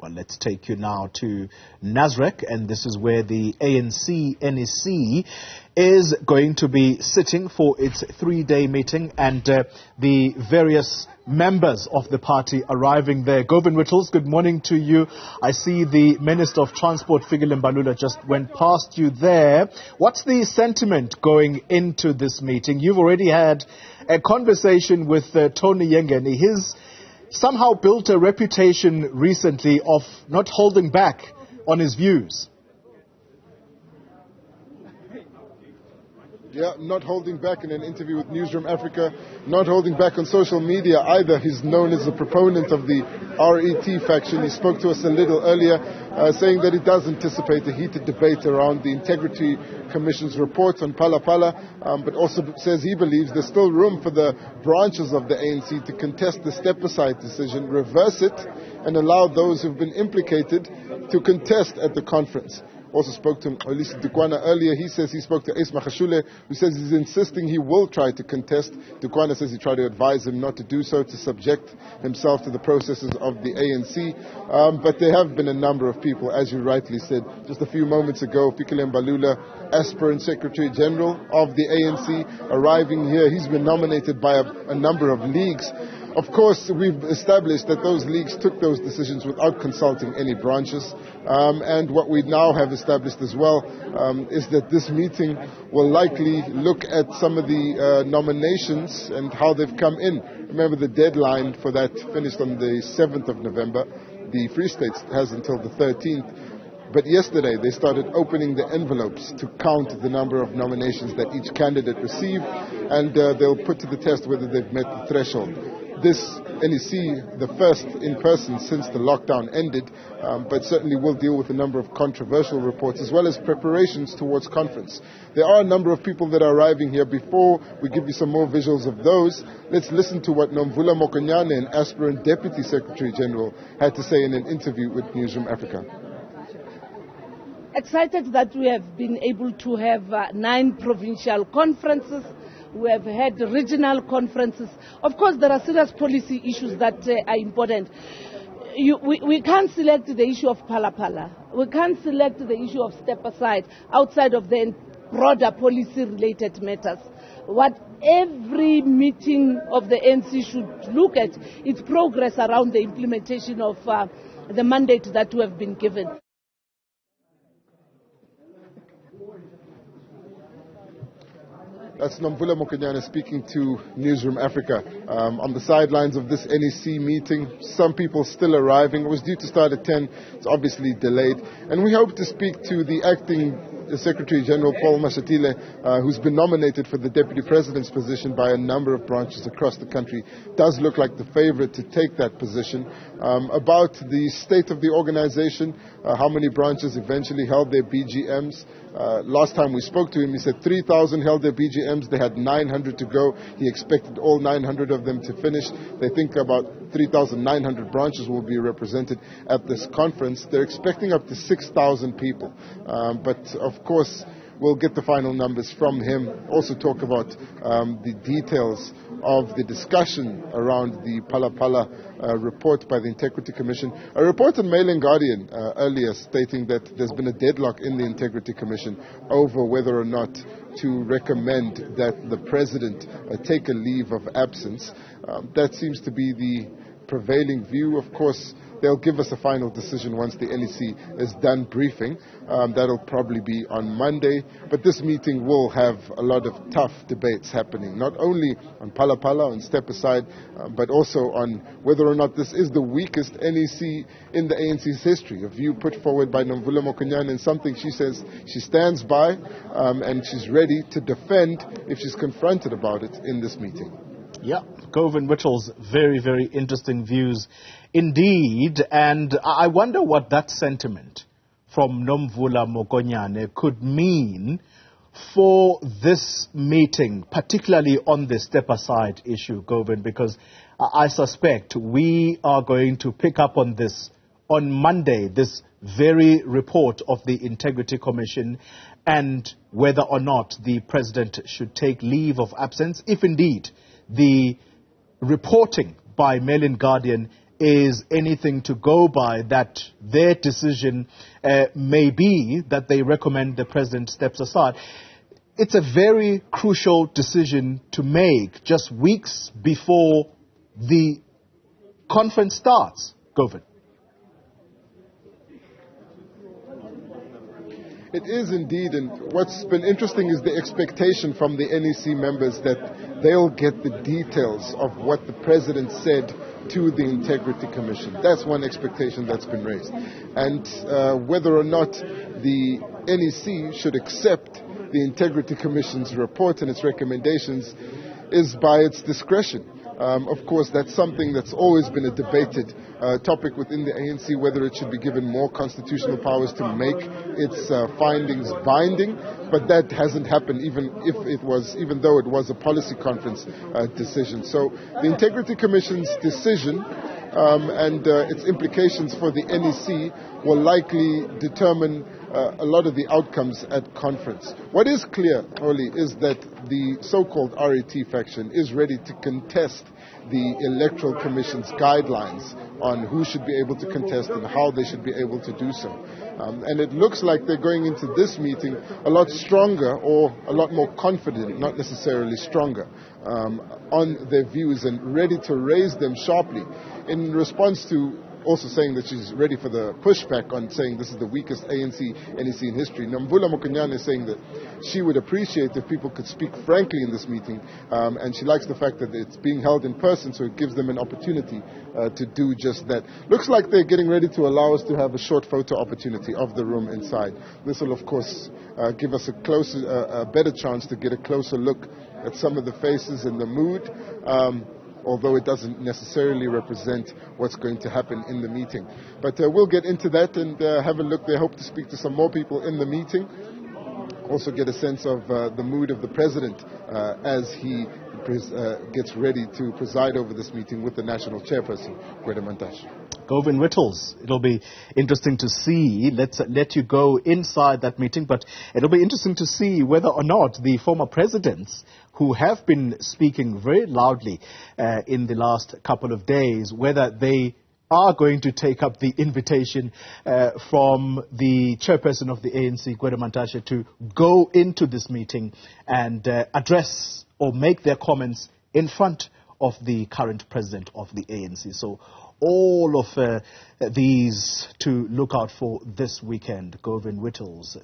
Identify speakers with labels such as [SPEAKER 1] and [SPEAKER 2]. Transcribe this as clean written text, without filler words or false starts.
[SPEAKER 1] Well, let's take you now to Nasrec, and this is where the ANC NEC is going to be sitting for its three-day meeting, and the various members of the party arriving there. Govan Whittles, good morning to you. I see the Minister of Transport, Fikile Mbalula, just went past you there. What's the sentiment going into this meeting? You've already had a conversation with Tony Yengeni. He's somehow built a reputation recently of not holding back on his views.
[SPEAKER 2] Yeah, not holding back in an interview with Newzroom Afrika, not holding back on social media either. He's known as a proponent of the RET faction. He spoke to us a little earlier, saying that he does anticipate a heated debate around the Integrity Commission's report on Phala Phala, but also says he believes there's still room for the branches of the ANC to contest the step-aside decision, reverse it, and allow those who've been implicated to contest at the conference. Also spoke to Olisa Dukwana earlier. He says he spoke to Ace Makashule, who says he's insisting he will try to contest. Dukwana says he tried to advise him not to do so, to subject himself to the processes of the ANC. But there have been a number of people, as you rightly said just a few moments ago. Fikile Mbalula, aspirant Secretary General of the ANC, arriving here. He's been nominated by a number of leagues. Of course, we've established that those leagues took those decisions without consulting any branches. And what we now have established as well is that this meeting will likely look at some of the nominations and how they've come in. Remember, the deadline for that finished on the 7th of November. The Free State has until the 13th. But yesterday, they started opening the envelopes to count the number of nominations that each candidate received, and they'll put to the test whether they've met the threshold. This NEC, the first in person since the lockdown ended, but certainly will deal with a number of controversial reports as well as preparations towards conference. There are a number of people that are arriving here. Before we give you some more visuals of those, let's listen to what Nomvula Mokonyane, an aspirant Deputy Secretary General, had to say in an interview with Newzroom Afrika.
[SPEAKER 3] Excited that we have been able to have 9 provincial conferences. We have had regional conferences. Of course, there are serious policy issues that are important. We can't select the issue of Phala Phala. We can't select the issue of step aside outside of the broader policy-related matters. What every meeting of the ANC should look at is progress around the implementation of the mandate that we have been given.
[SPEAKER 2] That's Nomvula Mokonyane speaking to Newzroom Afrika. On the sidelines of this NEC meeting, some people still arriving. It was due to start at 10. It's obviously delayed. And we hope to speak to the acting Secretary General, Paul Mashatile, who's been nominated for the Deputy President's position by a number of branches across the country. Does look like the favorite to take that position. About the state of the organization, how many branches eventually held their BGMs. Last time we spoke to him, he said 3,000 held their BGMs. They had 900 to go. He expected all 900 of them to finish. They think about 3,900 branches will be represented at this conference. They're expecting up to 6,000 people. But of course, we'll get the final numbers from him. Also talk about the details of the discussion around the Phala Phala report by the Integrity Commission. A report in Mail and Guardian earlier stating that there's been a deadlock in the Integrity Commission over whether or not to recommend that the President take a leave of absence. That seems to be the prevailing view. Of course, they'll give us a final decision once the NEC is done briefing. That'll probably be on Monday. But this meeting will have a lot of tough debates happening, not only on Phala Phala, on step aside, but also on whether or not this is the weakest NEC in the ANC's history. A view put forward by Nomvula Mokonyane, and something she says she stands by, and she's ready to defend if she's confronted about it in this meeting.
[SPEAKER 1] Yeah, Govan Whittles, very, very interesting views indeed. And I wonder what that sentiment from Nomvula Mokonyane could mean for this meeting, particularly on the step-aside issue, Govan, because I suspect we are going to pick up on this on Monday, this very report of the Integrity Commission, and whether or not the President should take leave of absence, if indeed the reporting by Mail and Guardian is anything to go by, that their decision may be that they recommend the president steps aside. It's a very crucial decision to make just weeks before the conference starts, Govan.
[SPEAKER 2] It is indeed, and what's been interesting is the expectation from the NEC members that they'll get the details of what the president said to the Integrity Commission. That's one expectation that's been raised. And whether or not the NEC should accept the Integrity Commission's report and its recommendations is by its discretion. Of course, that's something that's always been a debated topic within the ANC, whether it should be given more constitutional powers to make its findings binding, but that hasn't happened even though it was a policy conference decision. So the Integrity Commission's decision and its implications for the NEC will likely determine a lot of the outcomes at conference. What is clear, Oli, is that the so-called RET faction is ready to contest the Electoral Commission's guidelines on who should be able to contest and how they should be able to do so. And it looks like they're going into this meeting a lot stronger, or a lot more confident, not necessarily stronger, on their views and ready to raise them sharply in response to also saying that she's ready for the pushback on saying this is the weakest ANC NEC in history. Namvula Mokonyane is saying that she would appreciate if people could speak frankly in this meeting, and she likes the fact that it's being held in person, so it gives them an opportunity to do just that. Looks like they're getting ready to allow us to have a short photo opportunity of the room inside. This will, of course, give us a better chance to get a closer look at some of the faces and the mood, although it doesn't necessarily represent what's going to happen in the meeting. But we'll get into that and have a look. They hope to speak to some more people in the meeting. Also get a sense of the mood of the president as he gets ready to preside over this meeting with the national chairperson, Gwede Mantashe.
[SPEAKER 1] Govan Whittles, it'll be interesting to see. Let's let you go inside that meeting, but it'll be interesting to see whether or not the former presidents who have been speaking very loudly in the last couple of days, whether they are going to take up the invitation from the chairperson of the ANC, Gwede Mantashe, to go into this meeting and address or make their comments in front of the current president of the ANC. So all of these to look out for this weekend. Govan Whittles